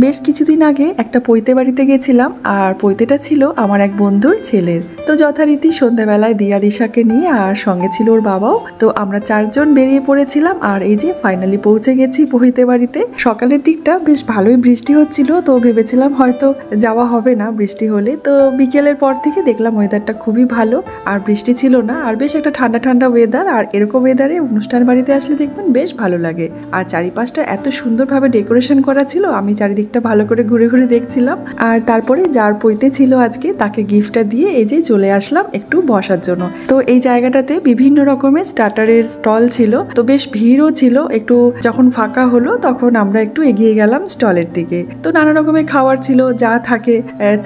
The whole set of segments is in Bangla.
বেশ কিছুদিন আগে একটা পৈতে বাড়িতে গেছিলাম আর পৈতেটা ছিল আমার এক বন্ধুর ছেলের। তো যথারীতি সন্ধ্যাবেলায় দিয়া দিশাকে নিয়ে আর সঙ্গে ছিল ওর বাবাও। তো আমরা চারজন বেরিয়ে পড়েছিলাম আর এই যে ফাইনালি পৌঁছে গেছি পৈতে বাড়িতে। সকালের দিকটা বেশ ভালোই বৃষ্টি হচ্ছিল, তো ভেবেছিলাম হয়তো যাওয়া হবে না বৃষ্টি হলে। তো বিকেলের পর থেকে দেখলাম ওয়েদারটা খুবই ভালো আর বৃষ্টি ছিল না, আর বেশ একটা ঠান্ডা ঠান্ডা ওয়েদার। আর এরকম ওয়েদারে অনুষ্ঠান বাড়িতে আসলে দেখবেন বেশ ভালো লাগে। আর চারিপাশটা এত সুন্দরভাবে ডেকোরেশন করা ছিল, আমি চারিদিকটা ভালো করে ঘুরে ঘুরে দেখছিলাম। আর তারপরে যার পৈতে ছিল আজকে তাকে গিফটটা দিয়ে এই যে চলে আসলাম একটু বসার জন্য। তো এই জায়গাটাতে বিভিন্ন রকমের স্টার্টারের স্টল ছিল, তো বেশ ভিড়ও ছিল। একটু যখন ফাঁকা হলো তখন আমরা একটু এগিয়ে গেলাম স্টলের দিকে। তো নানা রকমের খাবার ছিল, যা থাকে,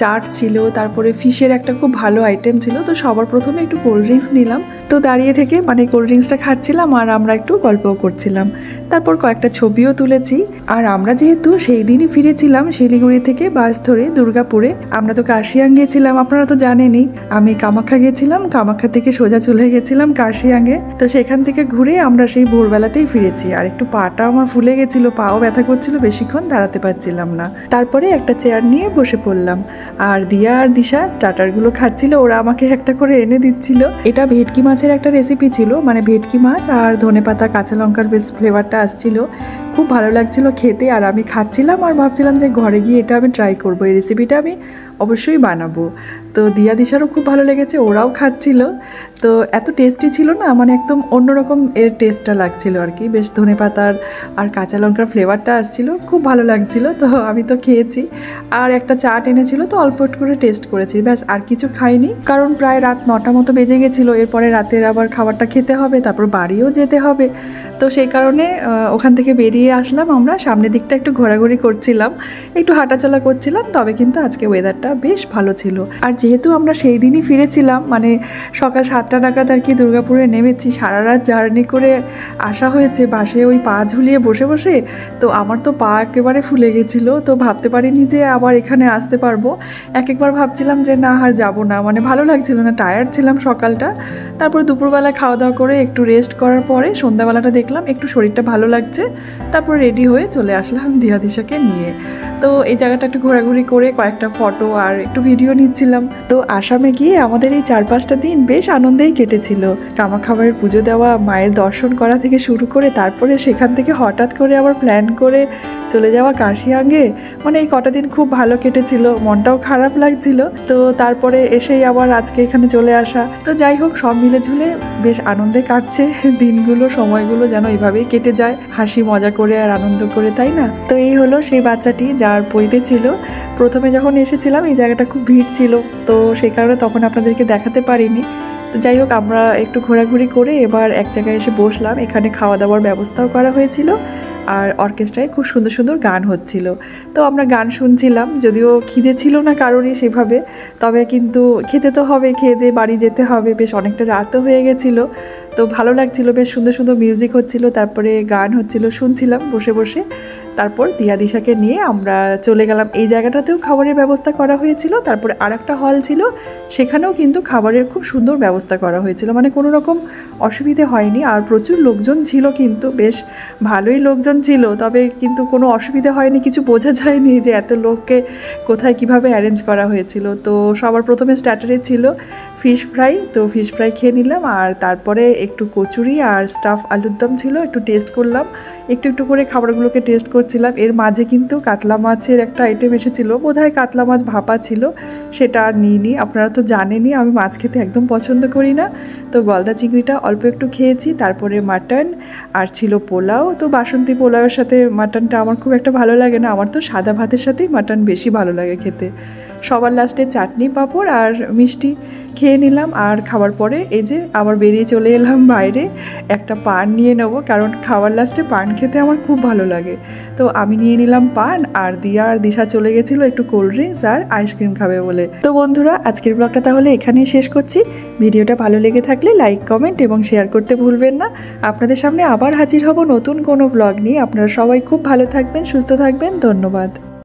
চাট ছিল, তারপরে ফিশের একটা খুব ভালো আইটেম ছিল। তো সবার প্রথমে একটু কোল্ড ড্রিঙ্কস নিলাম, তো দাঁড়িয়ে থেকে মানে কোল্ড ড্রিঙ্কসটা খাচ্ছিলাম আর আমরা একটু গল্পও করছিলাম। তারপর কয়েকটা ছবিও তুলেছি। আর আমরা যেহেতু সেই দিনই ফিরেছিলাম শিলিগুড়ি থেকে বাস ধরে দুর্গাপুরে, আমরা তো কার্শিয়াং গেছিলাম, আপনারা তো জানেনই। আমি কামাখ্যা গেছিলাম, কামাখ্যা থেকে সোজা চলে গেছিলাম কার্শিয়াংয়ে। তো সেখান থেকে ঘুরে আমরা সেই ভোরবেলাতেই ফিরেছি। আর একটু পাটা আমার ফুলে গেছিল, পাও ব্যথা করছিল, বেশিক্ষণ দাঁড়াতে পারছিলাম না। তারপরে একটা চেয়ার নিয়ে বসে পড়লাম আর দিয়া আর দিশা স্টার্টারগুলো খাচ্ছিল, ওরা আমাকে একটা করে এনে দিচ্ছিল। এটা ভেটকি মাছের একটা রেসিপি ছিল, মানে ভেটকি মাছ আর ধনেপাতা কাঁচা লঙ্কার বেশ ফ্লেভারটা আসছিল, খুব ভালো লাগছিল খেতে। আর আমি খাচ্ছিলাম আর ভাবছিলাম যে ঘরে গিয়ে এটা আমি ট্রাই করবো, এই রেসিপিটা আমি অবশ্যই বানাবো। তো দিয়া দিশারও খুব ভালো লেগেছে, ওরাও খাচ্ছিল। তো এত টেস্টি ছিল না, মানে একদম অন্যরকম এর টেস্টটা লাগছিল আর কি, বেশ ধনেপাতার আর কাঁচা লঙ্কার ফ্লেভারটা আসছিল, খুব ভালো লাগছিল। তো আমি তো খেয়েছি। আর একটা চাট এনেছিল, তো অল্প একটু করে টেস্ট করেছি, ব্যাস আর কিছু খাইনি, কারণ প্রায় রাত 9টা মতো বেজে গেছিলো। এরপরে রাতের আবার খাবারটা খেতে হবে, তারপর বাড়িও যেতে হবে। তো সেই কারণে ওখান থেকে বেরিয়ে আসলাম আমরা, সামনের দিকটা একটু ঘোরাঘুরি করছিলাম, একটু হাঁটাচলা করছিলাম। তবে কিন্তু আজকে ওয়েদারটা বেশ ভালো ছিল। আর যেহেতু আমরা সেই দিনই ফিরেছিলাম, মানে সকাল 7টা নাগাদ আর কি দুর্গাপুরে নেমেছি, সারা রাত জার্নি করে আসা হয়েছে বাসে ওই পা ঝুলিয়ে বসে বসে। তো আমার তো পা একেবারে ফুলে গেছিলো, তো ভাবতে পারিনি যে আবার এখানে আসতে পারবো। একবার ভাবছিলাম যে না আর যাবো না, মানে ভালো লাগছিল না, টায়ার্ড ছিলাম সকালটা। তারপর দুপুরবেলা খাওয়া দাওয়া করে একটু রেস্ট করার পরে সন্ধ্যাবেলাটা দেখলাম একটু শরীরটা ভালো লাগছে, তারপর রেডি হয়ে চলে আসলাম দিয়া দিশাকে নিয়ে। তো এই জায়গাটা একটু ঘোরাঘুরি করে কয়েকটা ফটো আর একটু ভিডিও নিচ্ছিলাম। তো আসামে গিয়ে আমাদের এই 4-5টা দিন বেশ আনন্দেই কেটেছিল। কামাখ্যা মায়ের পুজো দেওয়া, মায়ের দর্শন করা থেকে শুরু করে তারপরে সেখান থেকে হঠাৎ করে আবার প্ল্যান করে চলে যাওয়া কার্শিয়াংয়ে, মানে এই কটা দিন খুব ভালো কেটেছিল, মনটাও খারাপ লাগছিল। তো তারপরে এসেই আবার আজকে এখানে চলে আসা। তো যাই হোক, সব মিলে ঝুলে বেশ আনন্দে কাটছে দিনগুলো, সময়গুলো যেন এইভাবেই কেটে যায়, হাসি মজা করে আর আনন্দ করে, তাই না? তো এই হলো সেই বাচ্চাটি যার পৈতে ছিল। প্রথমে যখন এসেছিলাম এই জায়গাটা খুব ভিড় ছিল, তো সেই কারণে তখন আপনাদেরকে দেখাতে পারিনি। তো যাই হোক, আমরা একটু ঘোরাঘুরি করে এবার এক জায়গায় এসে বসলাম। এখানে খাওয়া দাওয়ার ব্যবস্থাও করা হয়েছিল আর অর্কেস্ট্রায় খুব সুন্দর সুন্দর গান হচ্ছিল। তো আমরা গান শুনছিলাম, যদিও খিদে ছিল না কারোরই সেভাবে, তবে কিন্তু খেতে তো হবে, খেয়ে দিয়ে বাড়ি যেতে হবে, বেশ অনেকটা রাতও হয়ে গেছিলো। তো ভালো লাগছিল, বেশ সুন্দর সুন্দর মিউজিক হচ্ছিল, তারপরে গান হচ্ছিল, শুনছিলাম বসে বসে। তারপর দিয়া দিশাকে নিয়ে আমরা চলে গেলাম। এই জায়গাটাতেও খাবারের ব্যবস্থা করা হয়েছিল, তারপরে আর একটা হল ছিল, সেখানেও কিন্তু খাবারের খুব সুন্দর ব্যবস্থা করা হয়েছিল, মানে কোনো রকম অসুবিধে হয়নি। আর প্রচুর লোকজন ছিল, কিন্তু বেশ ভালোই লোকজন ছিল, তবে কিন্তু কোনো অসুবিধা হয়নি, কিছু বোঝা যায়নি যে এত লোককে কোথায় কিভাবে অ্যারেঞ্জ করা হয়েছিল। তো সবার প্রথমে স্টার্টারে ছিল ফিশ ফ্রাই, তো ফিশ ফ্রাই খেয়ে নিলাম। আর তারপরে একটু কচুরি আর স্টাফ আলুর দম ছিল, একটু টেস্ট করলাম, একটু একটু করে খাবারগুলোকে টেস্ট করছিলাম। এর মাঝে কিন্তু কাতলা মাছের একটা আইটেম এসেছিলো, বোধহয় কাতলা মাছ ভাপা ছিল, সেটা আর নিইনি। আপনারা তো জানেনই আমি মাছ খেতে একদম পছন্দ করি না। তো গলদা চিংড়িটা অল্প একটু খেয়েছি, তারপরে মাটন আর ছিল পোলাও। তো বাসন্তী পোলাওয়ের সাথে মাটনটা আমার খুব একটা ভালো লাগে না, আমার তো সাদা ভাতের সাথেই মাটন বেশি ভালো লাগে খেতে। সবার লাস্টে চাটনি, পাঁপড় আর মিষ্টি খেয়ে নিলাম। আর খাওয়ার পরে এই যে আবার বেরিয়ে চলে এলাম বাইরে, একটা পান নিয়ে নেবো, কারণ খাওয়ার লাস্টে পান খেতে আমার খুব ভালো লাগে। তো আমি নিয়ে নিলাম পান, আর দিয়া আর দিশা চলে গেছিলো একটু কোল্ড ড্রিঙ্কস আর আইসক্রিম খাবে বলে। তো বন্ধুরা, আজকের ব্লগটা তাহলে এখানেই শেষ করছি। ভিডিওটা ভালো লেগে থাকলে লাইক, কমেন্ট এবং শেয়ার করতে ভুলবেন না। আপনাদের সামনে আবার হাজির হব নতুন কোনো ব্লগ নিয়ে। আপনারা সবাই খুব ভালো থাকবেন, সুস্থ থাকবেন, ধন্যবাদ।